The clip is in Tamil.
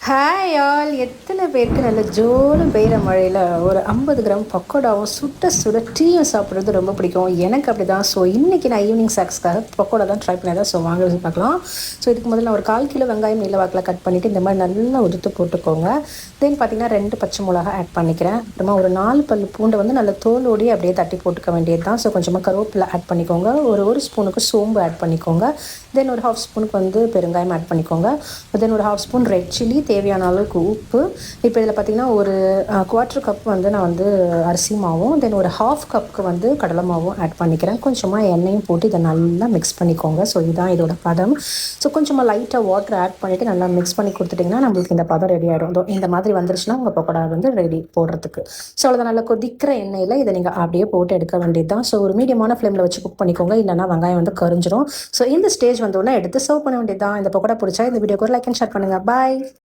ஹாய் ஆல், எத்தனை பேருக்கு நல்ல ஜோனு பெய்கிற மழையில் ஒரு 50 கிராம் பக்கோடாவும் சுட்ட சுட டீயும் சாப்பிட்றது ரொம்ப பிடிக்கும். எனக்கு அப்படி தான். ஸோ இன்றைக்கி நான் ஈவினிங் ஸ்நாக்ஸ்க்காக பக்கோடா தான் ட்ரை பண்ணியிருந்தேன். ஸோ வாங்க பார்க்கலாம். ஸோ இதுக்கு முதல்ல நான் ஒரு 1/4 கிலோ வெங்காயம் நீல வாக்கில் கட் பண்ணிவிட்டு இந்த மாதிரி நல்லா உதுத்து போட்டுக்கோங்க. தென் பார்த்திங்கன்னா 2 பச்சை மிளகா ஆட் பண்ணிக்கிறேன். அப்புறமா ஒரு 4 பல் பூண்டை வந்து நல்ல தோலோடி அப்படியே தட்டி போட்டுக்க வேண்டியது தான். ஸோ கொஞ்சமாக கருவேப்பிலை ஆட் பண்ணிக்கோங்க. ஒரு ஸ்பூனுக்கு சோம்பு ஆட் பண்ணிக்கோங்க. தென் ஒரு 1/2 ஸ்பூனுக்கு வந்து பெருங்காயம் ஆட் பண்ணிக்கோங்க. தென் ஒரு 1/2 ஸ்பூன் ரெட் சில்லி, தேவையான அளவுக்கு உப்பு. இப்போ இதில் பார்த்திங்கன்னா ஒரு 1/4 கப் வந்து நான் வந்து அரிசி மாவும், தென் ஒரு 1/2 கப்புக்கு வந்து கடலை மாவும் ஆட் பண்ணிக்கிறேன். கொஞ்சமாக எண்ணெயும் போட்டு இதை நல்லா மிக்ஸ் பண்ணிக்கோங்க. ஸோ இதுதான் இதோட பதம். ஸோ கொஞ்சமாக லைட்டாக வாட்டர் ஆட் பண்ணிவிட்டு நல்லா மிக்ஸ் பண்ணி கொடுத்துட்டிங்கன்னா நம்மளுக்கு இந்த பதம் ரெடி ஆகிடும். இந்த மாதிரி வந்துருச்சுன்னா உங்கள் பக்கோடா வந்து ரெடி போடுறதுக்கு. ஸோ அவ்வளோதான். நல்லா கொதிக்கிற எண்ணெயில் இதை நீங்கள் அப்படியே போட்டு எடுக்க வேண்டியது தான். ஸோ ஒரு மீடியமான ஃப்ளேமில் வச்சு குக் பண்ணிக்கோங்க, இல்லைனா வெங்காயம் வந்து கரிஞ்சிடும். ஸோ இந்த ஸ்டேஜ் வந்தோடனே எடுத்து சர்வ் பண்ண வேண்டியது தான். இந்த பக்கோடா பிடிச்சா இந்த வீடியோக்கு ஒரு லைக் அண்ட் ஷேர் பண்ணுங்கள். பாய்.